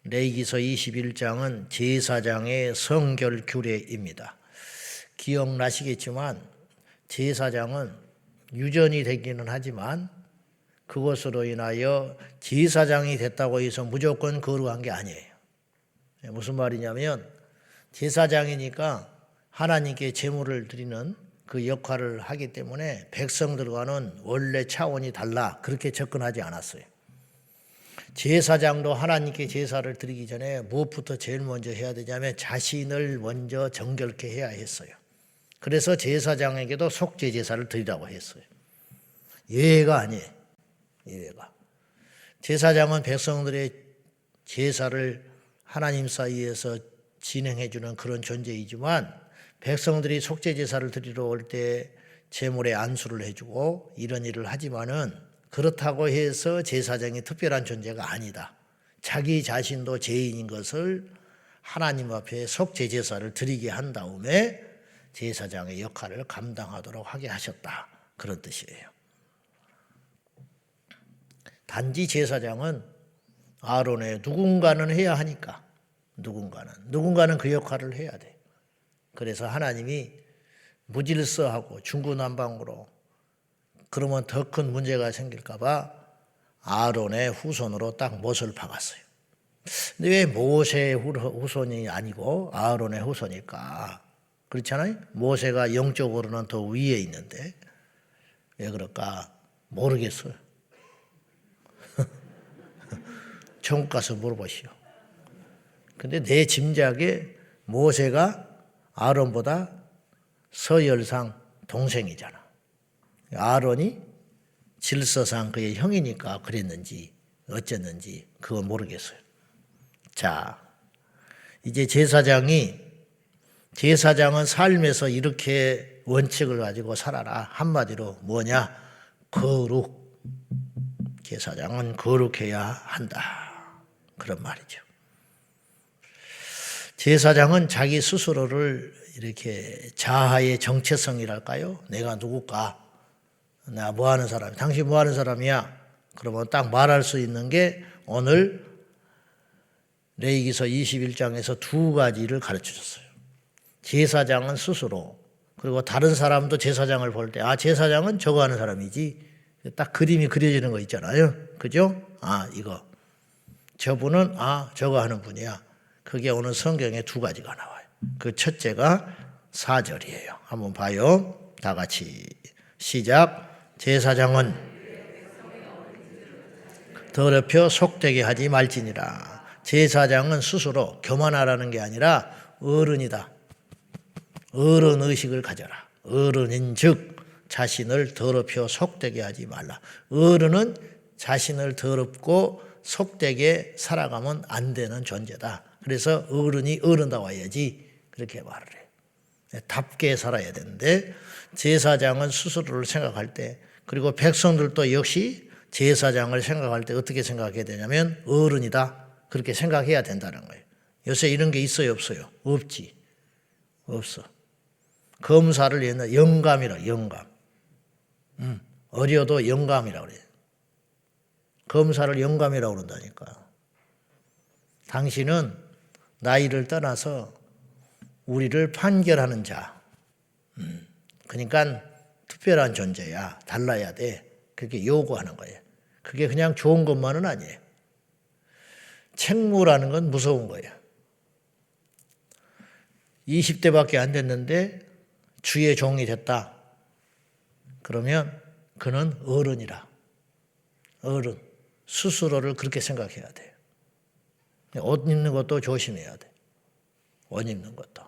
레위기서 21장은 제사장의 성결 규례입니다. 기억나시겠지만 제사장은 유전이 되기는 하지만 그것으로 인하여 제사장이 됐다고 해서 무조건 거룩한 게 아니에요. 무슨 말이냐면 제사장이니까 하나님께 제물을 드리는 그 역할을 하기 때문에 백성들과는 원래 차원이 달라 그렇게 접근하지 않았어요. 제사장도 하나님께 제사를 드리기 전에 무엇부터 제일 먼저 해야 되냐면 자신을 먼저 정결케 해야 했어요. 그래서 제사장에게도 속죄 제사를 드리라고 했어요. 예외가 아니에요. 예외가. 제사장은 백성들의 제사를 하나님 사이에서 진행해 주는 그런 존재이지만 백성들이 속죄 제사를 드리러 올 때 제물에 안수를 해주고 이런 일을 하지만은 그렇다고 해서 제사장이 특별한 존재가 아니다. 자기 자신도 죄인인 것을 하나님 앞에 속죄 제사를 드리게 한 다음에 제사장의 역할을 감당하도록 하게 하셨다. 그런 뜻이에요. 단지 제사장은 아론의 누군가는 해야 하니까 누군가는 그 역할을 해야 돼. 그래서 하나님이 무질서하고 중구난방으로 그러면 더 큰 문제가 생길까 봐 아론의 후손으로 딱 못을 박았어요. 근데 왜 모세의 후손이 아니고 아론의 후손일까? 그렇잖아요. 모세가 영적으로는 더 위에 있는데 왜 그럴까 모르겠어요. 천국 가서 물어보시오. 근데 내 짐작에 모세가 아론보다 서열상 동생이잖아. 아론이 질서상 그의 형이니까 그랬는지 어쨌는지 그건 모르겠어요. 자, 이제 제사장은 삶에서 이렇게 원칙을 가지고 살아라. 한마디로 뭐냐? 거룩. 제사장은 거룩해야 한다. 그런 말이죠. 제사장은 자기 스스로를 이렇게 자아의 정체성이랄까요? 내가 누굴까? 나 뭐 하는 사람이야? 당신 뭐 하는 사람이야? 그러면 딱 말할 수 있는 게 오늘 레위기서 21장에서 두 가지를 가르쳐 줬어요. 제사장은 스스로, 그리고 다른 사람도 제사장을 볼 때, 제사장은 저거 하는 사람이지. 딱 그림이 그려지는 거 있잖아요. 그죠? 이거. 저분은, 저거 하는 분이야. 그게 오늘 성경에 두 가지가 나와요. 그 첫째가 4절이에요. 한번 봐요. 다 같이. 시작. 제사장은 더럽혀 속되게 하지 말지니라. 제사장은 스스로 교만하라는 게 아니라 어른이다. 어른 의식을 가져라. 어른인 즉 자신을 더럽혀 속되게 하지 말라. 어른은 자신을 더럽고 속되게 살아가면 안 되는 존재다. 그래서 어른이 어른다워야지 그렇게 말을 해요. 답게 살아야 되는데 제사장은 스스로를 생각할 때 그리고 백성들도 역시 제사장을 생각할 때 어떻게 생각해야 되냐면 어른이다. 그렇게 생각해야 된다는 거예요. 요새 이런 게 있어요 없어요? 없지. 없어. 검사를 옛날에 영감이라 영감. 어려도 영감이라고 그래요. 검사를 영감이라고 그런다니까. 당신은 나이를 떠나서 우리를 판결하는 자. 그러니까 특별한 존재야. 달라야 돼. 그렇게 요구하는 거예요. 그게 그냥 좋은 것만은 아니에요. 책무라는 건 무서운 거예요. 20대밖에 안 됐는데 주의 종이 됐다. 그러면 그는 어른이라. 어른. 스스로를 그렇게 생각해야 돼요. 옷 입는 것도 조심해야 돼. 옷 입는 것도.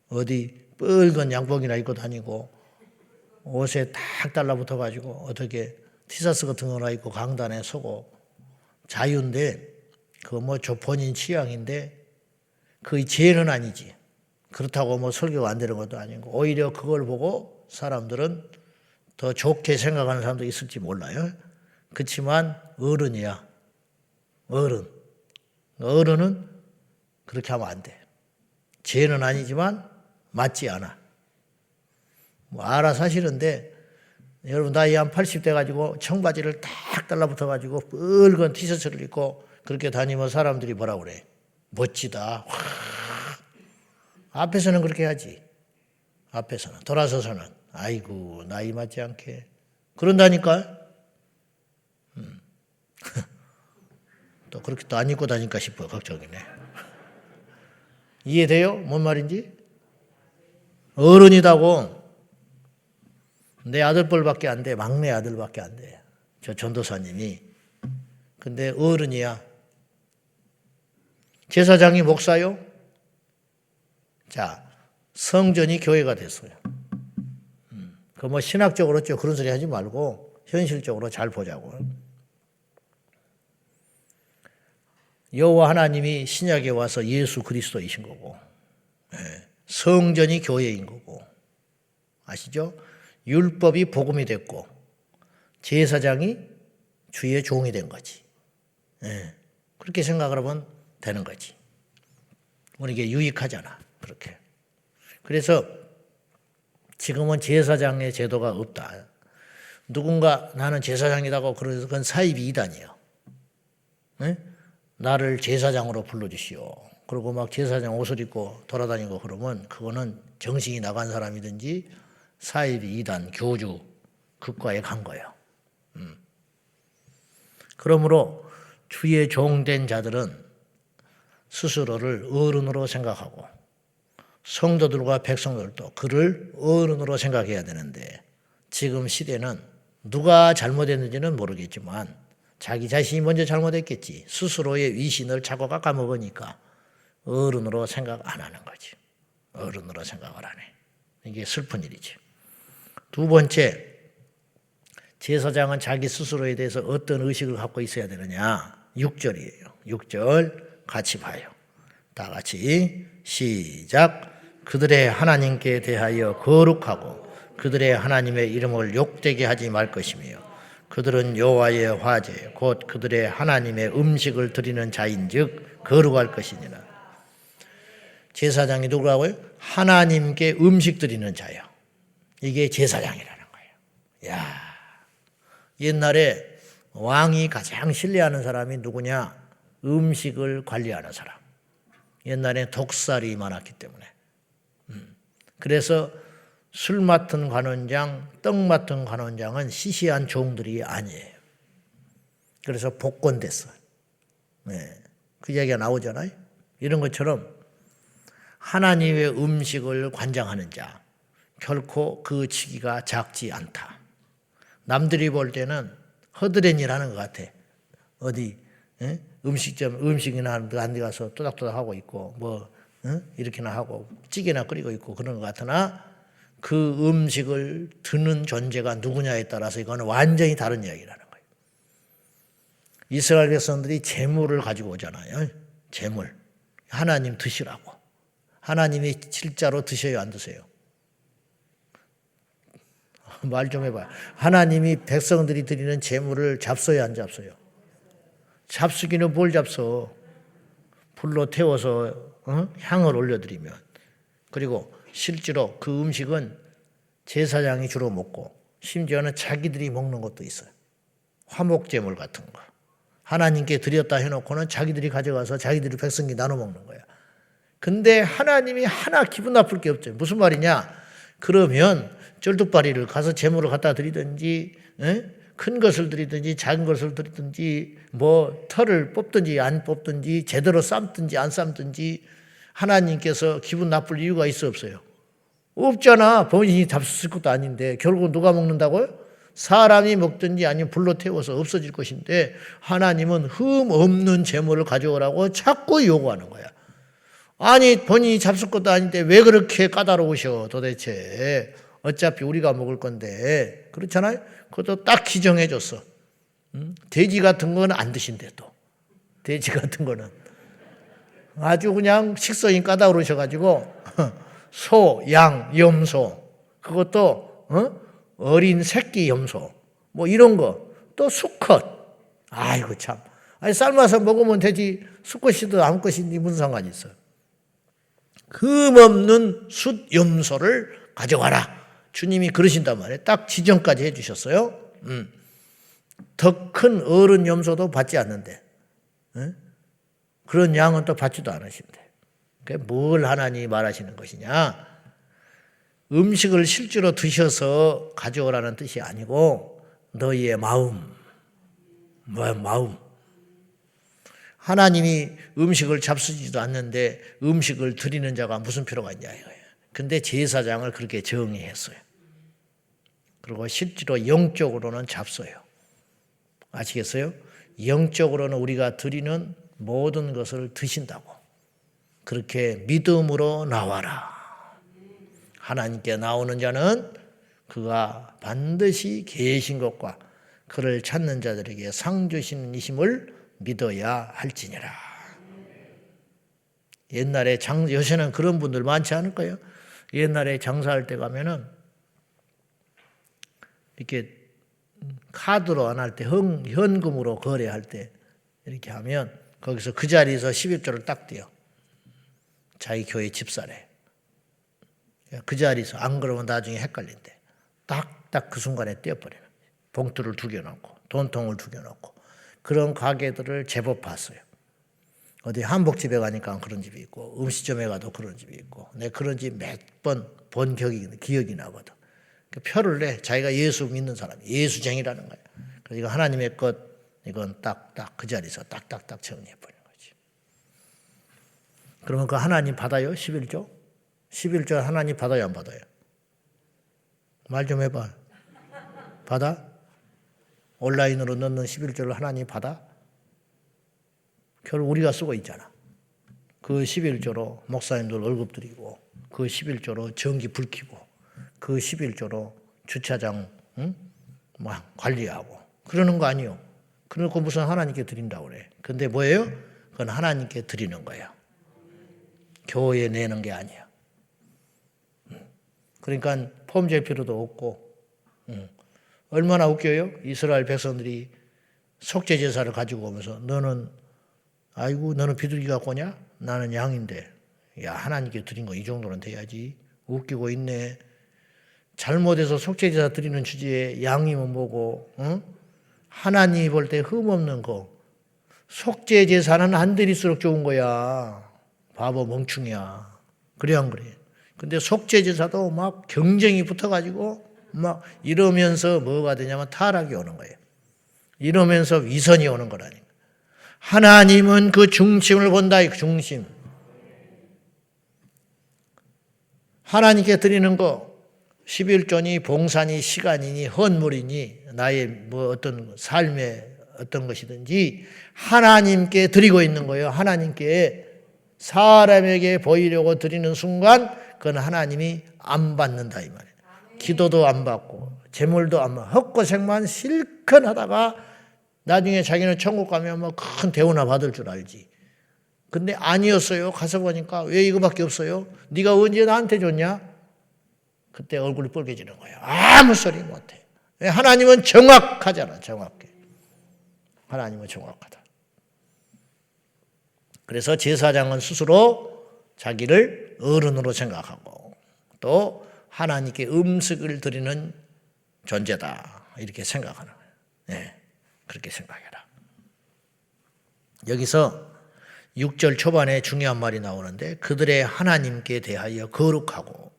어디 뻘건 양복이나 입고 다니고 옷에 딱 달라붙어가지고 어떻게 티셔츠 같은 거나 입고 강단에 서고 자유인데 그거 뭐 본인 취향인데 그게 죄는 아니지. 그렇다고 뭐 설교가 안 되는 것도 아니고 오히려 그걸 보고 사람들은 더 좋게 생각하는 사람도 있을지 몰라요. 그렇지만 어른이야. 어른. 어른은 그렇게 하면 안 돼. 죄는 아니지만 맞지 않아. 뭐 알아서 하시는데 여러분 나이 한 80대 가지고 청바지를 딱 달라붙어 가지고 뻘건 티셔츠를 입고 그렇게 다니면 사람들이 뭐라 그래? 멋지다. 앞에서는 그렇게 하지. 앞에서는. 돌아서서는 아이고 나이 맞지 않게. 그런다니까. 또 그렇게 또 안 입고 다니까 싶어. 걱정이네. 이해돼요? 뭔 말인지? 어른이다고. 내 아들뻘밖에 안 돼. 막내 아들밖에 안 돼. 저 전도사님이. 근데 어른이야. 제사장이 목사요? 자, 성전이 교회가 됐어요. 그 뭐 신학적으로 그런 소리 하지 말고 현실적으로 잘 보자고. 여호와 하나님이 신약에 와서 예수 그리스도이신 거고, 성전이 교회인 거고, 아시죠? 율법이 복음이 됐고, 제사장이 주의 종이 된 거지. 그렇게 생각을 하면 되는 거지. 우리에게 유익하잖아. 그렇게. 그래서 지금은 제사장의 제도가 없다. 누군가 나는 제사장이라고 그래서 그건 사입이 이단이에요. 나를 제사장으로 불러주시오. 그리고 막 제사장 옷을 입고 돌아다니고 그러면 그거는 정신이 나간 사람이든지 사입이 이단, 교주, 극과에 간 거예요. 그러므로 주의 종된 자들은 스스로를 어른으로 생각하고 성도들과 백성들도 그를 어른으로 생각해야 되는데 지금 시대는 누가 잘못했는지는 모르겠지만 자기 자신이 먼저 잘못했겠지. 스스로의 위신을 자꾸 깎아먹으니까 어른으로 생각 안 하는 거지. 어른으로 생각을 안 해. 이게 슬픈 일이지. 두 번째, 제사장은 자기 스스로에 대해서 어떤 의식을 갖고 있어야 되느냐. 6절이에요. 6절 같이 봐요. 다 같이 시작. 그들의 하나님께 대하여 거룩하고 그들의 하나님의 이름을 욕되게 하지 말 것이며 그들은 여호와의 화제 곧 그들의 하나님의 음식을 드리는 자인즉 거룩할 것이니라. 제사장이 누구라고요? 하나님께 음식 드리는 자요. 이게 제사장이라는 거예요. 야, 옛날에 왕이 가장 신뢰하는 사람이 누구냐? 음식을 관리하는 사람. 옛날에 독살이 많았기 때문에. 그래서 술 맡은 관원장, 떡 맡은 관원장은 시시한 종들이 아니에요. 그래서 복권됐어요. 그 이야기가 나오잖아요. 이런 것처럼 하나님의 음식을 관장하는 자, 결코 그 직위가 작지 않다. 남들이 볼 때는 허드렛 일 하는 것 같아. 어디 음식이나 하는 데 가서 또닥또닥 하고 있고 이렇게나 하고 찌개나 끓이고 있고 그런 것 같으나 그 음식을 드는 존재가 누구냐에 따라서 이거는 완전히 다른 이야기라는 거예요. 이스라엘 백성들이 재물을 가지고 오잖아요. 재물. 하나님 드시라고. 하나님이 실제로 드셔요, 안 드세요? 말 좀 해봐요. 하나님이 백성들이 드리는 재물을 잡숴요, 안 잡숴요? 잡수기는 뭘 잡숴? 불로 태워서 향을 올려드리면. 그리고 실제로 그 음식은 제사장이 주로 먹고 심지어는 자기들이 먹는 것도 있어요. 화목제물 같은 거. 하나님께 드렸다 해놓고는 자기들이 가져가서 자기들이 백성이 나눠 먹는 거야. 근데 하나님이 하나 기분 나쁠 게 없죠. 무슨 말이냐? 그러면 쩔뚝발이를 가서 제물을 갖다 드리든지 큰 것을 드리든지 작은 것을 드리든지 뭐 털을 뽑든지 안 뽑든지 제대로 삶든지 안 삶든지 하나님께서 기분 나쁠 이유가 있어 없어요? 없잖아. 본인이 잡수을 것도 아닌데 결국 누가 먹는다고요? 사람이 먹든지 아니면 불로 태워서 없어질 것인데 하나님은 흠 없는 제물을 가져오라고 자꾸 요구하는 거야. 아니 본인이 잡술 것도 아닌데 왜 그렇게 까다로우셔 도대체. 어차피 우리가 먹을 건데 그렇잖아요. 그것도 딱 기정해 줬어. 돼지 같은 건 안 드신대 또. 돼지 같은 거는 아주 그냥 식성이 까다로우셔가지고 소, 양, 염소 그것도 어린 새끼 염소 뭐 이런 거 또 수컷. 아이고 참. 아니 삶아서 먹으면 되지 수컷이든 암컷이든 무슨 상관이 있어요. 흠없는 숫 염소를 가져가라. 주님이 그러신단 말이에요. 딱 지정까지 해주셨어요. 더 큰 어른 염소도 받지 않는데 그런 양은 또 받지도 않으신대. 뭘 하나님이 말하시는 것이냐? 음식을 실제로 드셔서 가져오라는 뜻이 아니고 너희의 마음. 마음. 하나님이 음식을 잡수지도 않는데 음식을 드리는 자가 무슨 필요가 있냐 이거예요. 근데 제사장을 그렇게 정의했어요. 그리고 실제로 영적으로는 잡숴요. 아시겠어요? 영적으로는 우리가 드리는 모든 것을 드신다고. 그렇게 믿음으로 나와라. 하나님께 나오는 자는 그가 반드시 계신 것과 그를 찾는 자들에게 상 주시는 이심을 믿어야 할지니라. 옛날에 요새는 그런 분들 많지 않을까요? 옛날에 장사할 때 가면은 이렇게 카드로 안 할 때 현금으로 거래할 때 이렇게 하면 거기서 그 자리에서 11조를 딱 떼요. 자기 교회 집사래. 그 자리에서 안 그러면 나중에 헷갈린대. 딱 그 순간에 떼어버리는 거예요. 봉투를 두겨놓고 돈통을 두겨놓고 그런 가게들을 제법 봤어요. 어디 한복집에 가니까 그런 집이 있고 음식점에 가도 그런 집이 있고 내가 그런 집 몇 번 본 기억이 나거든. 표를 내. 자기가 예수 믿는 사람, 예수쟁이라는 거야. 그래서 이거 하나님의 것, 이건 딱딱 그 자리에서 딱딱딱 정리해버리는 거지. 그러면 그 하나님 받아요? 11조? 11조 하나님 받아요? 안 받아요? 말 좀 해봐. 받아? 온라인으로 넣는 11조를 하나님 받아? 결국 우리가 쓰고 있잖아. 그 11조로 목사님들 월급 드리고 그 11조로 전기 불 켜고 그 11조로 주차장 관리하고 그러는 거 아니요. 그러고 무슨 하나님께 드린다고 그래. 근데 뭐예요? 그건 하나님께 드리는 거예요. 교회에 내는 게 아니에요. 그러니까 폼질 필요도 없고 얼마나 웃겨요? 이스라엘 백성들이 속죄 제사를 가지고 오면서 너는 비둘기 갖고 오냐? 나는 양인데 야 하나님께 드린 거 이 정도는 돼야지. 웃기고 있네. 잘못해서 속죄 제사 드리는 주제에 양이면 뭐고 하나님이 볼 때 흠없는 거. 속죄 제사는 안 드릴수록 좋은 거야. 바보 멍충이야. 그래 안 그래? 근데 속죄 제사도 막 경쟁이 붙어가지고 막 이러면서 뭐가 되냐면 타락이 오는 거예요. 이러면서 위선이 오는 거라니까. 하나님은 그 중심을 본다. 이 중심. 하나님께 드리는 거 11조니 봉사니 시간이니 헌물이니 나의 뭐 어떤 삶의 어떤 것이든지 하나님께 드리고 있는 거예요. 하나님께 사람에게 보이려고 드리는 순간 그건 하나님이 안 받는다 이 말이에요. 기도도 안 받고 재물도 안 받고 헛고생만 실컷 하다가 나중에 자기는 천국 가면 뭐 큰 대우나 받을 줄 알지. 근데 아니었어요. 가서 보니까 왜 이거밖에 없어요? 네가 언제 나한테 줬냐? 그때 얼굴이 뻘개지는 거예요. 아무 소리 못해. 하나님은 정확하잖아. 정확해. 하나님은 정확하다. 그래서 제사장은 스스로 자기를 어른으로 생각하고 또 하나님께 음식을 드리는 존재다. 이렇게 생각하는 거예요. 네, 그렇게 생각해라. 여기서 6절 초반에 중요한 말이 나오는데 그들의 하나님께 대하여 거룩하고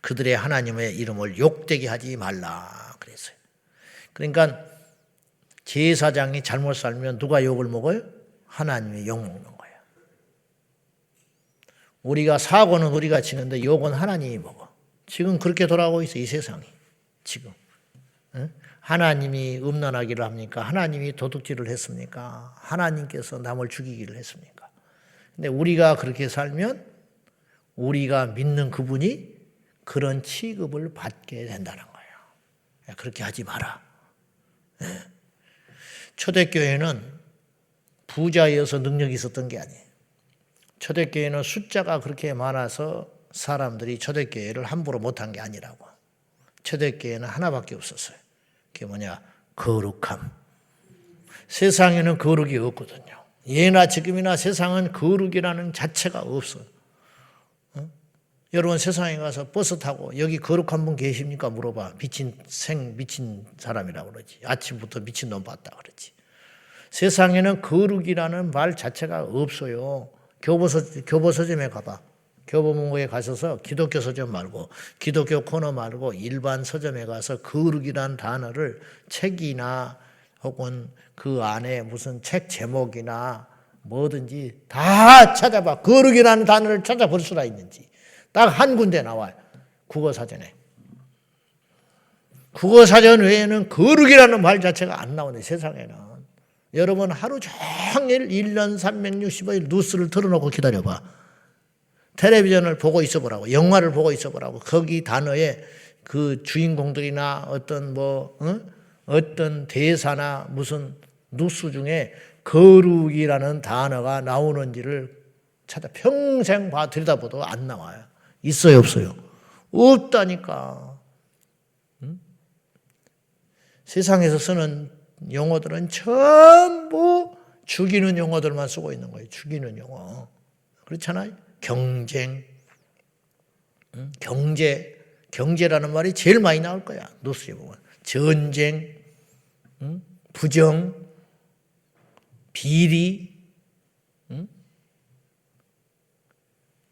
그들의 하나님의 이름을 욕되게 하지 말라 그랬어요. 그러니까 제사장이 잘못 살면 누가 욕을 먹어요? 하나님이 욕 먹는 거예요. 우리가 사고는 우리가 치는데 욕은 하나님이 먹어. 지금 그렇게 돌아가고 있어 이 세상이. 지금 하나님이 음란하기를 합니까? 하나님이 도둑질을 했습니까? 하나님께서 남을 죽이기를 했습니까? 근데 우리가 그렇게 살면 우리가 믿는 그분이 그런 취급을 받게 된다는 거예요. 그렇게 하지 마라. 초대교회는 부자여서 능력이 있었던 게 아니에요. 초대교회는 숫자가 그렇게 많아서 사람들이 초대교회를 함부로 못한 게 아니라고. 초대교회는 하나밖에 없었어요. 그게 뭐냐? 거룩함. 세상에는 거룩이 없거든요. 예나 지금이나 세상은 거룩이라는 자체가 없어요. 여러분 세상에 가서 버스 타고 여기 거룩한 분 계십니까? 물어봐. 미친 사람이라고 그러지. 아침부터 미친놈 봤다 그러지. 세상에는 거룩이라는 말 자체가 없어요. 교보 서점에 가봐. 교보문고에 가셔서 기독교 서점 말고 기독교 코너 말고 일반 서점에 가서 거룩이라는 단어를 책이나 혹은 그 안에 무슨 책 제목이나 뭐든지 다 찾아봐. 거룩이라는 단어를 찾아볼 수가 있는지. 딱 한 군데 나와요. 국어사전에. 국어사전 외에는 거룩이라는 말 자체가 안 나오네, 세상에는. 여러분 하루 종일 1년 365일 뉴스를 틀어놓고 기다려봐. 텔레비전을 보고 있어 보라고. 영화를 보고 있어 보라고. 거기 단어에 그 주인공들이나 어떤 대사나 무슨 뉴스 중에 거룩이라는 단어가 나오는지를 찾아 평생 들여다봐도 안 나와요. 있어요, 없어요? 없다니까. 세상에서 쓰는 용어들은 전부 죽이는 용어들만 쓰고 있는 거예요. 죽이는 용어. 그렇잖아요. 경쟁, 경제라는 말이 제일 많이 나올 거야. 뉴스에 보면. 전쟁, 부정, 비리,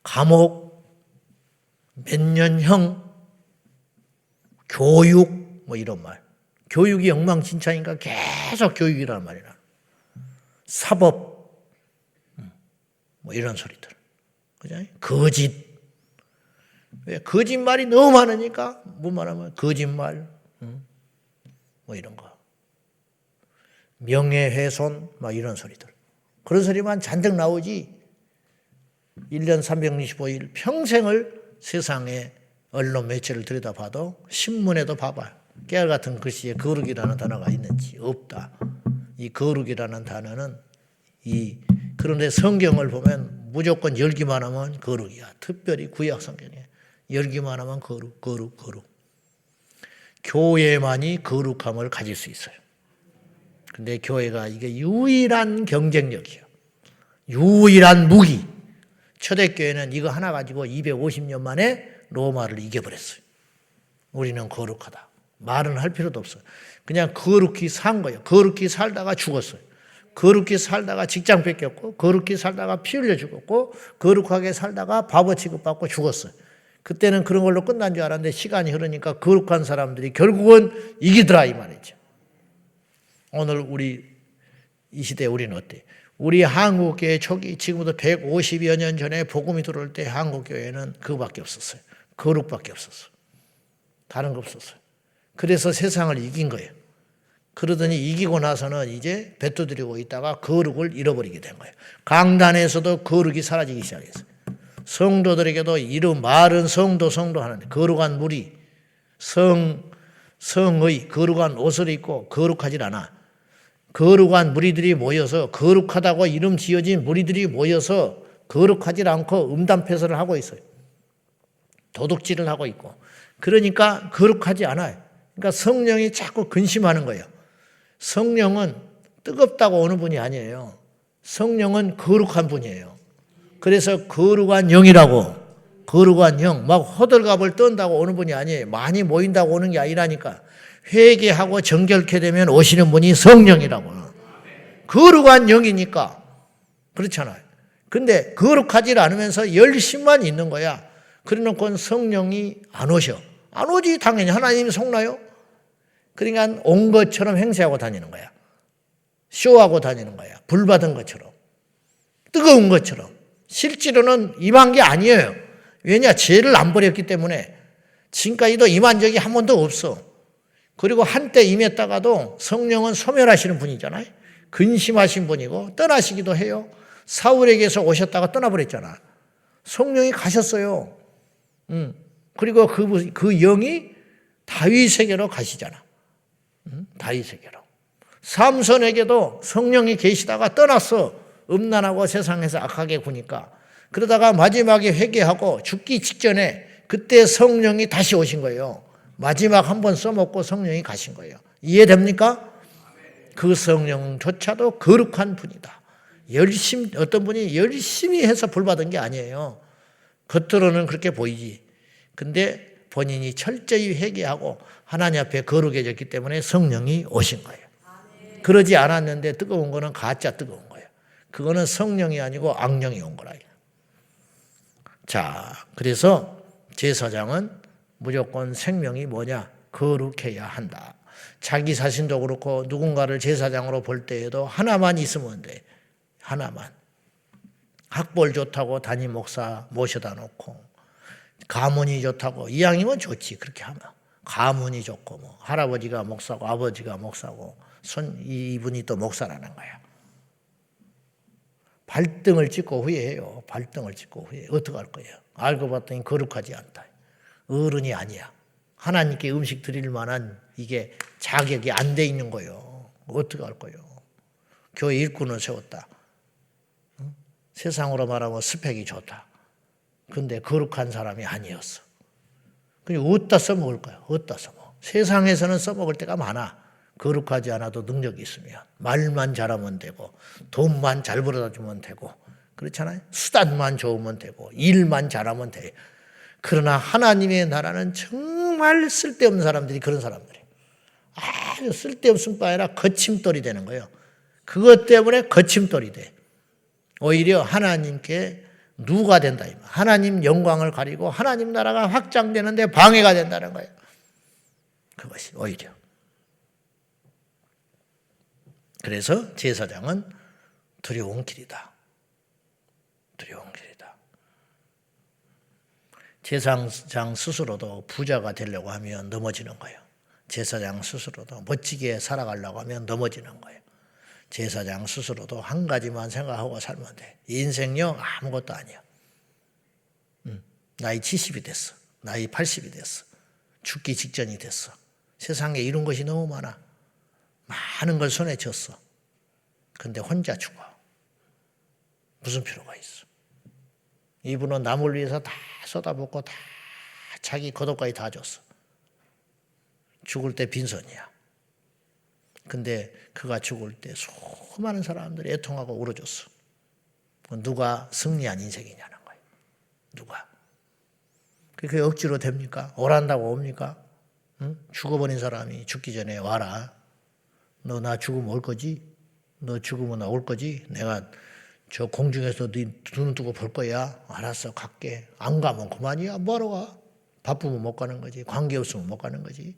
감옥, 몇 년형, 교육, 뭐 이런 말. 교육이 엉망진창이니까 계속 교육이라는 말이라. 사법, 뭐 이런 소리들. 그죠? 거짓. 왜? 거짓말이 너무 많으니까, 뭐 말하면 거짓말, 뭐 이런 거. 명예훼손, 막 이런 소리들. 그런 소리만 잔뜩 나오지, 1년 365일 평생을 세상에 언론 매체를 들여다봐도 신문에도 봐봐요. 깨알 같은 글씨에 거룩이라는 단어가 있는지 없다. 이 거룩이라는 단어는 그런데 성경을 보면 무조건 열기만 하면 거룩이야. 특별히 구약 성경에 열기만 하면 거룩. 교회만이 거룩함을 가질 수 있어요. 근데 교회가 이게 유일한 경쟁력이에요. 유일한 무기. 초대교회는 이거 하나 가지고 250년 만에 로마를 이겨버렸어요. 우리는 거룩하다. 말은 할 필요도 없어요. 그냥 거룩히 산 거예요. 거룩히 살다가 죽었어요. 거룩히 살다가 직장 뺏겼고, 거룩히 살다가 피 흘려 죽었고, 거룩하게 살다가 바보 취급받고 죽었어요. 그때는 그런 걸로 끝난 줄 알았는데 시간이 흐르니까 거룩한 사람들이 결국은 이기더라 이 말이죠. 오늘 이 시대에 우리는 어때? 우리 한국교회 초기 지금부터 150여 년 전에 복음이 들어올 때 한국교회는 그거밖에 없었어요. 거룩밖에 없었어요. 다른 거 없었어요. 그래서 세상을 이긴 거예요. 그러더니 이기고 나서는 이제 뱉어들이고 있다가 거룩을 잃어버리게 된 거예요. 강단에서도 거룩이 사라지기 시작했어요. 성도들에게도 말은 성도 하는데 거룩한 무리, 성의 거룩한 옷을 입고 거룩하질 않아. 거룩한 무리들이 모여서 거룩하다고 이름 지어진 무리들이 모여서 거룩하지 않고 음담패설을 하고 있어요. 도둑질을 하고 있고. 그러니까 거룩하지 않아요. 그러니까 성령이 자꾸 근심하는 거예요. 성령은 뜨겁다고 오는 분이 아니에요. 성령은 거룩한 분이에요. 그래서 거룩한 영이라고, 거룩한 영, 막 호들갑을 떤다고 오는 분이 아니에요. 많이 모인다고 오는 게 아니라니까. 회개하고 정결케 되면 오시는 분이 성령이라고. 거룩한 영이니까. 그렇잖아요. 근데 거룩하지 않으면서 열심만 있는 거야. 그래 놓고는 성령이 안 오셔. 안 오지, 당연히. 하나님이 속나요? 그러니까 온 것처럼 행세하고 다니는 거야. 쇼하고 다니는 거야. 불 받은 것처럼. 뜨거운 것처럼. 실제로는 임한 게 아니에요. 왜냐? 죄를 안 버렸기 때문에. 지금까지도 임한 적이 한 번도 없어. 그리고 한때 임했다가도 성령은 소멸하시는 분이잖아요. 근심하신 분이고 떠나시기도 해요. 사울에게서 오셨다가 떠나버렸잖아. 성령이 가셨어요. 그리고 그 영이 다윗에게로 가시잖아. 다윗에게로. 삼손에게도 성령이 계시다가 떠났어. 음란하고 세상에서 악하게 구니까. 그러다가 마지막에 회개하고 죽기 직전에 그때 성령이 다시 오신 거예요. 마지막 한 번 써먹고 성령이 가신 거예요. 이해됩니까? 그 성령조차도 거룩한 분이다. 어떤 분이 열심히 해서 불받은 게 아니에요. 겉으로는 그렇게 보이지. 근데 본인이 철저히 회개하고 하나님 앞에 거룩해졌기 때문에 성령이 오신 거예요. 그러지 않았는데 뜨거운 거는 가짜 뜨거운 거예요. 그거는 성령이 아니고 악령이 온 거라. 자, 그래서 제사장은 무조건 생명이 뭐냐? 거룩해야 한다. 자기 자신도 그렇고 누군가를 제사장으로 볼 때에도 하나만 있으면 돼. 하나만. 학벌 좋다고 담임 목사 모셔다 놓고, 가문이 좋다고, 이왕이면 좋지. 그렇게 하면 가문이 좋고, 뭐 할아버지가 목사고 아버지가 목사고 이분이 또 목사라는 거야. 발등을 찍고 후회해요. 발등을 찍고 후회해. 어떻게 할 거예요? 알고 봤더니 거룩하지 않다. 어른이 아니야. 하나님께 음식 드릴 만한 이게 자격이 안 돼 있는 거예요. 어떻게 할 거예요? 교회 일꾼을 세웠다. 세상으로 말하면 스펙이 좋다. 근데 거룩한 사람이 아니었어. 그냥 어디다 써먹을 거야? 어디다 써먹어? 세상에서는 써먹을 때가 많아. 거룩하지 않아도 능력이 있으면. 말만 잘하면 되고, 돈만 잘 벌어다 주면 되고, 그렇잖아요? 수단만 좋으면 되고, 일만 잘하면 돼. 그러나 하나님의 나라는 정말 쓸데없는 사람들이 그런 사람들이에요. 아주 쓸데없을 뿐 아니라 거침돌이 되는 거예요. 그것 때문에 거침돌이 돼. 오히려 하나님께 누가 된다. 하나님 영광을 가리고 하나님 나라가 확장되는데 방해가 된다는 거예요. 그것이 오히려. 그래서 제사장은 두려운 길이다. 두려운 길이다. 제사장 스스로도 부자가 되려고 하면 넘어지는 거예요. 제사장 스스로도 멋지게 살아가려고 하면 넘어지는 거예요. 제사장 스스로도 한 가지만 생각하고 살면 돼. 인생요 아무것도 아니야. 나이 70이 됐어. 나이 80이 됐어. 죽기 직전이 됐어. 세상에 이런 것이 너무 많아. 많은 걸 손에 쥐었어. 근데 혼자 죽어. 무슨 필요가 있어? 이분은 남을 위해서 다 쏟아붓고 다 자기 겉옷까지 다 줬어. 죽을 때 빈손이야. 근데 그가 죽을 때 수많은 사람들이 애통하고 울어줬어. 누가 승리한 인생이냐는 거예요. 누가? 그게 억지로 됩니까? 오란다고 옵니까? 응? 죽어버린 사람이 죽기 전에 와라. 너 나 죽으면 올 거지? 너 죽으면 나 올 거지? 내가 저 공중에서 네 눈 뜨고 볼 거야. 알았어, 갈게. 안 가면 그만이야. 뭐하러 가? 바쁘면 못 가는 거지. 관계 없으면 못 가는 거지.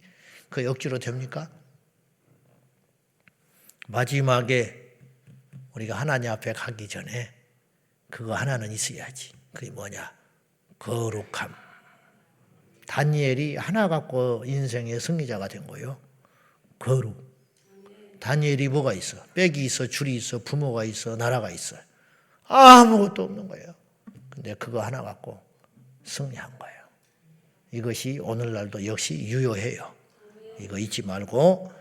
그게 억지로 됩니까? 마지막에 우리가 하나님 앞에 가기 전에 그거 하나는 있어야지. 그게 뭐냐? 거룩함. 다니엘이 하나 갖고 인생의 승리자가 된 거예요. 거룩. 다니엘이 뭐가 있어? 빽이 있어, 줄이 있어, 부모가 있어, 나라가 있어. 아무것도 없는 거예요. 근데 그거 하나 갖고 승리한 거예요. 이것이 오늘날도 역시 유효해요. 이거 잊지 말고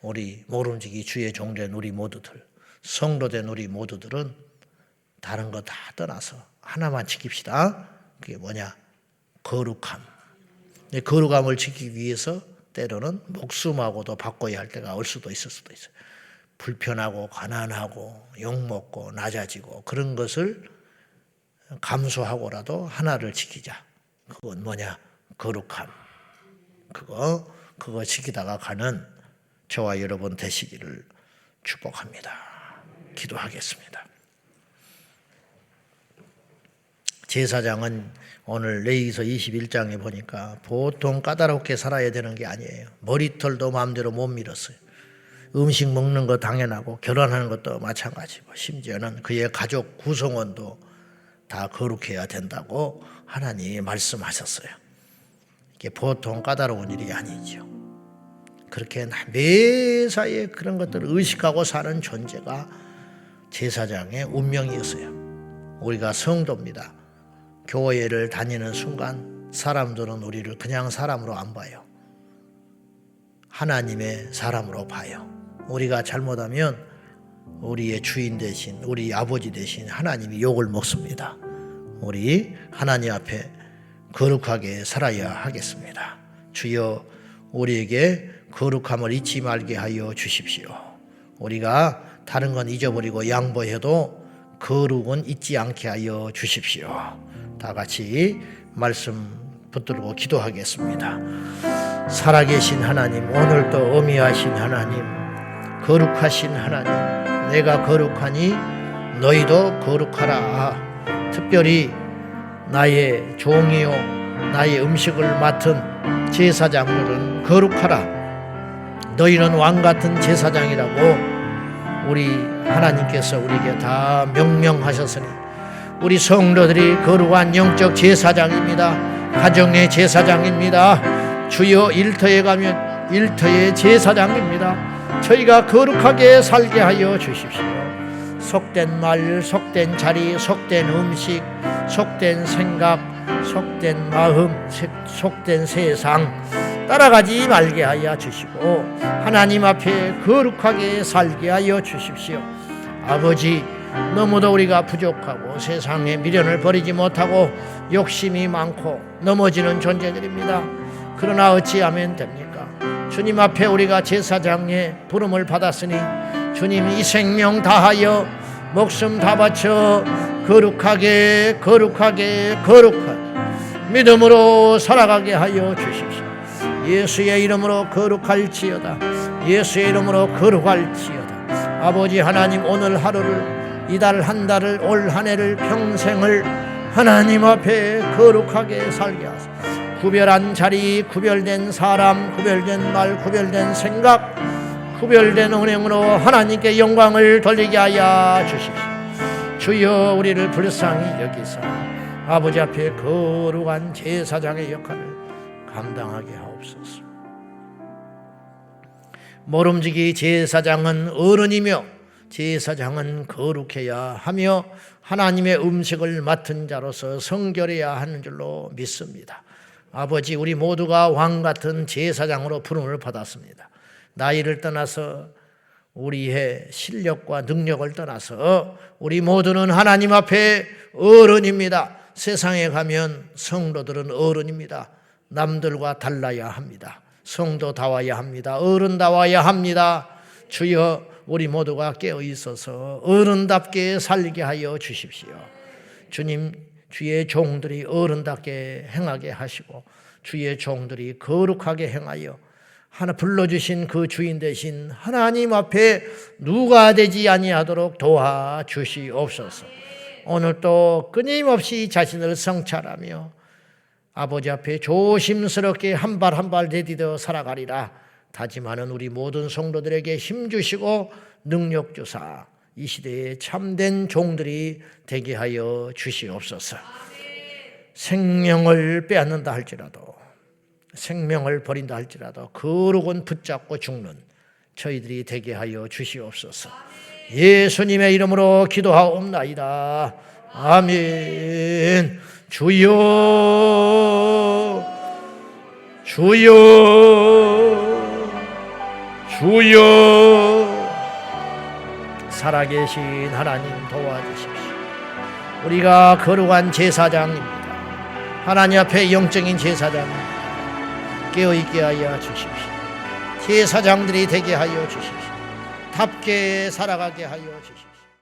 우리 모름지기 주의 종된 우리 모두들, 성도된 우리 모두들은 다른 거 다 떠나서 하나만 지킵시다. 그게 뭐냐? 거룩함. 거룩함을 지키기 위해서 때로는 목숨하고도 바꿔야 할 때가 올 수도 있을 수도 있어요. 불편하고 가난하고 욕먹고 낮아지고 그런 것을 감수하고라도 하나를 지키자. 그건 뭐냐? 거룩함. 그거 지키다가 가는 저와 여러분 되시기를 축복합니다. 기도하겠습니다. 제사장은 오늘 레위기서 21장에 보니까 보통 까다롭게 살아야 되는 게 아니에요. 머리털도 마음대로 못 밀었어요. 음식 먹는 거 당연하고 결혼하는 것도 마찬가지고 심지어는 그의 가족 구성원도 다 거룩해야 된다고 하나님이 말씀하셨어요. 이게 보통 까다로운 일이 아니죠. 그렇게 매사에 그런 것들을 의식하고 사는 존재가 제사장의 운명이었어요. 우리가 성도입니다. 교회를 다니는 순간 사람들은 우리를 그냥 사람으로 안 봐요. 하나님의 사람으로 봐요. 우리가 잘못하면 우리의 주인 대신 우리 아버지 대신 하나님이 욕을 먹습니다. 우리 하나님 앞에 거룩하게 살아야 하겠습니다. 주여 우리에게 거룩함을 잊지 말게 하여 주십시오. 우리가 다른 건 잊어버리고 양보해도 거룩은 잊지 않게 하여 주십시오. 다 같이 말씀 붙들고 기도하겠습니다. 살아계신 하나님, 오늘도 어미하신 하나님, 거룩하신 하나님, 내가 거룩하니 너희도 거룩하라. 특별히 나의 종이요 나의 음식을 맡은 제사장들은 거룩하라. 너희는 왕같은 제사장이라고 우리 하나님께서 우리에게 다 명령하셨으니 우리 성도들이 거룩한 영적 제사장입니다. 가정의 제사장입니다. 주여 일터에 가면 일터의 제사장입니다. 저희가 거룩하게 살게 하여 주십시오. 속된 말, 속된 자리, 속된 음식, 속된 생각, 속된 마음, 속된 세상 따라가지 말게 하여 주시고 하나님 앞에 거룩하게 살게 하여 주십시오. 아버지, 너무도 우리가 부족하고 세상에 미련을 버리지 못하고 욕심이 많고 넘어지는 존재들입니다. 그러나 어찌하면 됩니까? 주님 앞에 우리가 제사장의 부름을 받았으니 주님 이 생명 다하여 목숨 다 바쳐 거룩하게 믿음으로 살아가게 하여 주십시오. 예수의 이름으로 거룩할지어다. 예수의 이름으로 거룩할지어다. 아버지 하나님, 오늘 하루를, 이달 한 달을, 올 한 해를, 평생을 하나님 앞에 거룩하게 살게 하소서. 구별한 자리, 구별된 사람, 구별된 말, 구별된 생각, 구별된 은행으로 하나님께 영광을 돌리게 하여 주십시오. 주여 우리를 불쌍히 여기사 아버지 앞에 거룩한 제사장의 역할을 감당하게 하옵소서. 모름지기 제사장은 어른이며 제사장은 거룩해야 하며 하나님의 음식을 맡은 자로서 성결해야 하는 줄로 믿습니다. 아버지, 우리 모두가 왕같은 제사장으로 부름을 받았습니다. 나이를 떠나서 우리의 실력과 능력을 떠나서 우리 모두는 하나님 앞에 어른입니다. 세상에 가면 성도들은 어른입니다. 남들과 달라야 합니다. 성도다워야 합니다. 어른다워야 합니다. 주여 우리 모두가 깨어 있어서 어른답게 살게 하여 주십시오. 주님, 주의 종들이 어른답게 행하게 하시고 주의 종들이 거룩하게 행하여 하나 불러주신 그 주인 되신 하나님 앞에 누가 되지 아니하도록 도와주시옵소서. 오늘 또 끊임없이 자신을 성찰하며 아버지 앞에 조심스럽게 한 발 한 발 내디뎌 살아가리라 다짐하는 우리 모든 성도들에게 힘주시고 능력 주사 이 시대에 참된 종들이 되게 하여 주시옵소서. 생명을 빼앗는다 할지라도, 생명을 버린다 할지라도 거룩은 붙잡고 죽는 저희들이 되게 하여 주시옵소서. 예수님의 이름으로 기도하옵나이다. 아멘. 주여, 주여, 주여. 살아계신 하나님 도와주십시오. 우리가 거룩한 제사장입니다. 하나님 앞에 영적인 제사장입니다. 깨어있게 하여 주십시오. 제사장들이 되게 하여 주십시오. 답게 살아가게 하여 주십시오.